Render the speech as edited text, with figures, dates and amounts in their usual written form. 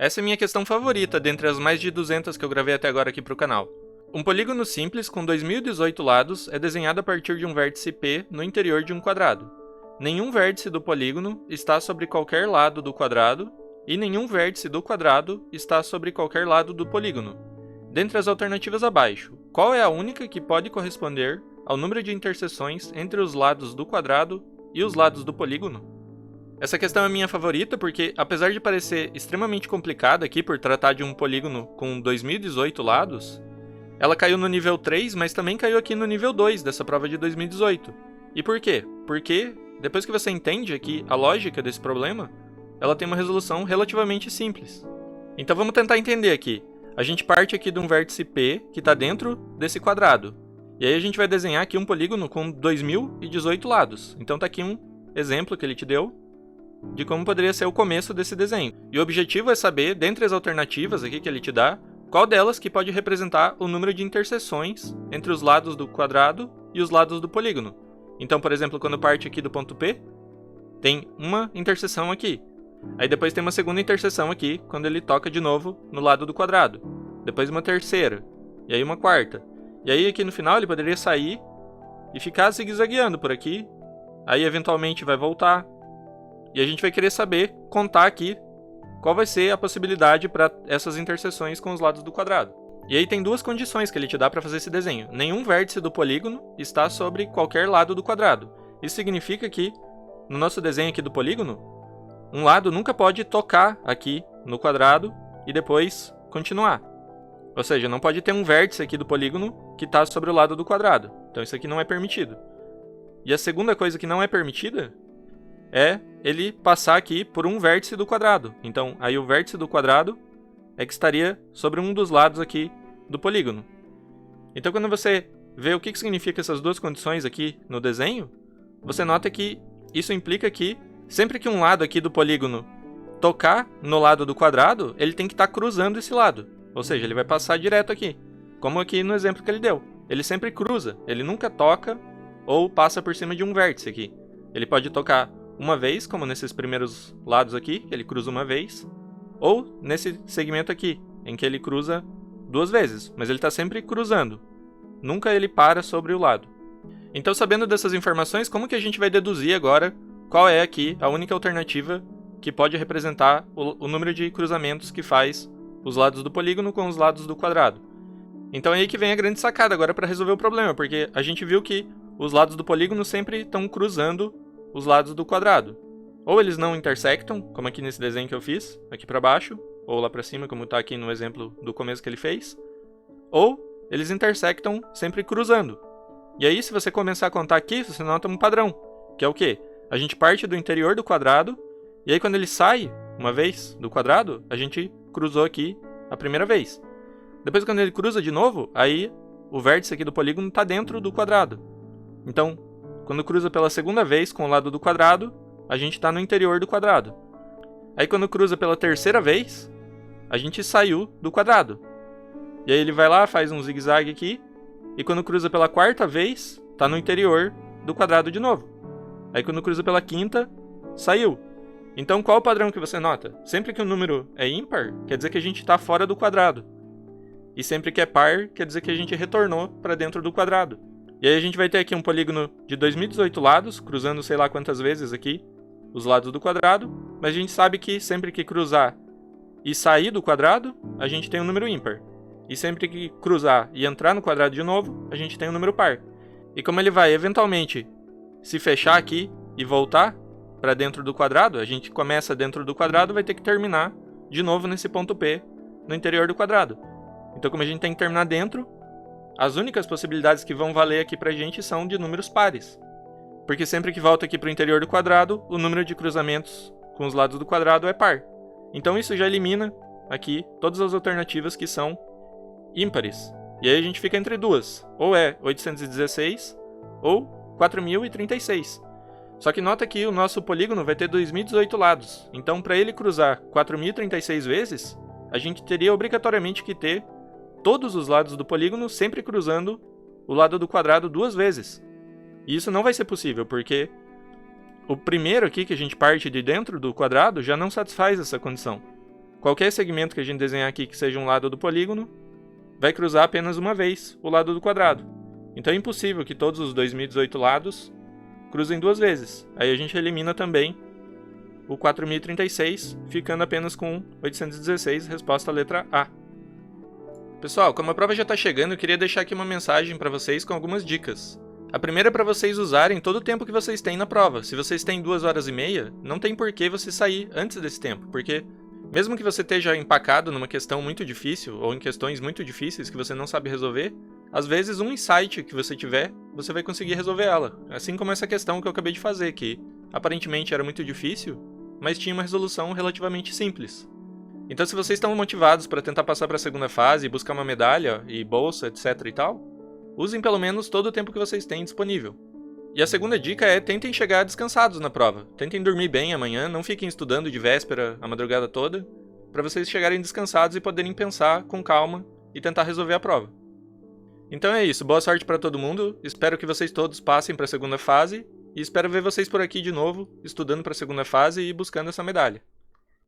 Essa é minha questão favorita dentre as mais de 200 que eu gravei até agora aqui para o canal. Um polígono simples com 2018 lados é desenhado a partir de um vértice P no interior de um quadrado. Nenhum vértice do polígono está sobre qualquer lado do quadrado e nenhum vértice do quadrado está sobre qualquer lado do polígono. Dentre as alternativas abaixo, qual é a única que pode corresponder ao número de interseções entre os lados do quadrado e os lados do polígono? Essa questão é minha favorita porque, apesar de parecer extremamente complicada aqui por tratar de um polígono com 2018 lados, ela caiu no nível 3, mas também caiu aqui no nível 2 dessa prova de 2018. E por quê? Porque, depois que você entende aqui a lógica desse problema, ela tem uma resolução relativamente simples. Então vamos tentar entender aqui. A gente parte aqui de um vértice P que está dentro desse quadrado. E aí a gente vai desenhar aqui um polígono com 2018 lados. Então tá aqui um exemplo que ele te deu de como poderia ser o começo desse desenho. E o objetivo é saber, dentre as alternativas aqui que ele te dá, qual delas que pode representar o número de interseções entre os lados do quadrado e os lados do polígono. Então, por exemplo, quando parte aqui do ponto P, tem uma interseção aqui. Aí depois tem uma segunda interseção aqui, quando ele toca de novo no lado do quadrado. Depois uma terceira, e aí uma quarta. E aí aqui no final ele poderia sair e ficar zigue-zagueando por aqui. Aí eventualmente vai voltar. E a gente vai querer saber, contar aqui, qual vai ser a possibilidade para essas interseções com os lados do quadrado. E aí tem duas condições que ele te dá para fazer esse desenho. Nenhum vértice do polígono está sobre qualquer lado do quadrado. Isso significa que, no nosso desenho aqui do polígono, um lado nunca pode tocar aqui no quadrado e depois continuar. Ou seja, não pode ter um vértice aqui do polígono que está sobre o lado do quadrado. Então isso aqui não é permitido. E a segunda coisa que não é permitida é ele passar aqui por um vértice do quadrado. Então, aí o vértice do quadrado é que estaria sobre um dos lados aqui do polígono. Então, quando você vê o que significa essas duas condições aqui no desenho, você nota que isso implica que sempre que um lado aqui do polígono tocar no lado do quadrado, ele tem que estar cruzando esse lado. Ou seja, ele vai passar direto aqui, como aqui no exemplo que ele deu. Ele sempre cruza, ele nunca toca ou passa por cima de um vértice aqui. Ele pode tocar uma vez, como nesses primeiros lados aqui, ele cruza uma vez, ou nesse segmento aqui, em que ele cruza duas vezes, mas ele está sempre cruzando. Nunca ele para sobre o lado. Então, sabendo dessas informações, como que a gente vai deduzir agora qual é aqui a única alternativa que pode representar o número de cruzamentos que faz os lados do polígono com os lados do quadrado? Então é aí que vem a grande sacada agora para resolver o problema, porque a gente viu que os lados do polígono sempre estão cruzando os lados do quadrado. Ou eles não intersectam, como aqui nesse desenho que eu fiz, aqui para baixo, ou lá para cima, como está aqui no exemplo do começo que ele fez, ou eles intersectam sempre cruzando. E aí, se você começar a contar aqui, você nota um padrão, que é o quê? A gente parte do interior do quadrado, e aí quando ele sai uma vez do quadrado, a gente cruzou aqui a primeira vez. Depois, quando ele cruza de novo, aí o vértice aqui do polígono está dentro do quadrado. Então, quando cruza pela segunda vez com o lado do quadrado, a gente está no interior do quadrado. Aí quando cruza pela terceira vez, a gente saiu do quadrado. E aí ele vai lá, faz um zigue-zague aqui, e quando cruza pela quarta vez, está no interior do quadrado de novo. Aí quando cruza pela quinta, saiu. Então qual o padrão que você nota? Sempre que o número é ímpar, quer dizer que a gente está fora do quadrado. E sempre que é par, quer dizer que a gente retornou para dentro do quadrado. E aí a gente vai ter aqui um polígono de 2018 lados, cruzando sei lá quantas vezes aqui os lados do quadrado, mas a gente sabe que sempre que cruzar e sair do quadrado, a gente tem um número ímpar. E sempre que cruzar e entrar no quadrado de novo, a gente tem um número par. E como ele vai eventualmente se fechar aqui e voltar para dentro do quadrado, a gente começa dentro do quadrado e vai ter que terminar de novo nesse ponto P no interior do quadrado. Então, como a gente tem que terminar dentro, as únicas possibilidades que vão valer aqui pra gente são de números pares. Porque sempre que volta aqui pro interior do quadrado, o número de cruzamentos com os lados do quadrado é par. Então isso já elimina aqui todas as alternativas que são ímpares. E aí a gente fica entre duas. Ou é 816 ou 4036. Só que nota que o nosso polígono vai ter 2018 lados. Então para ele cruzar 4036 vezes, a gente teria obrigatoriamente que ter todos os lados do polígono sempre cruzando o lado do quadrado duas vezes. E isso não vai ser possível, porque o primeiro aqui que a gente parte de dentro do quadrado já não satisfaz essa condição. Qualquer segmento que a gente desenhar aqui que seja um lado do polígono, vai cruzar apenas uma vez o lado do quadrado. Então é impossível que todos os 2018 lados cruzem duas vezes. Aí a gente elimina também o 4036, ficando apenas com 816, resposta à letra A. Pessoal, como a prova já está chegando, eu queria deixar aqui uma mensagem para vocês com algumas dicas. A primeira é para vocês usarem todo o tempo que vocês têm na prova. Se vocês têm 2 horas e meia, não tem por que você sair antes desse tempo, porque mesmo que você esteja empacado numa questão muito difícil, ou em questões muito difíceis que você não sabe resolver, às vezes um insight que você tiver, você vai conseguir resolver ela. Assim como essa questão que eu acabei de fazer, que aparentemente era muito difícil, mas tinha uma resolução relativamente simples. Então se vocês estão motivados para tentar passar para a segunda fase e buscar uma medalha e bolsa, etc e tal, usem pelo menos todo o tempo que vocês têm disponível. E a segunda dica é tentem chegar descansados na prova. Tentem dormir bem amanhã, não fiquem estudando de véspera a madrugada toda, para vocês chegarem descansados e poderem pensar com calma e tentar resolver a prova. Então é isso, boa sorte para todo mundo, espero que vocês todos passem para a segunda fase e espero ver vocês por aqui de novo, estudando para a segunda fase e buscando essa medalha.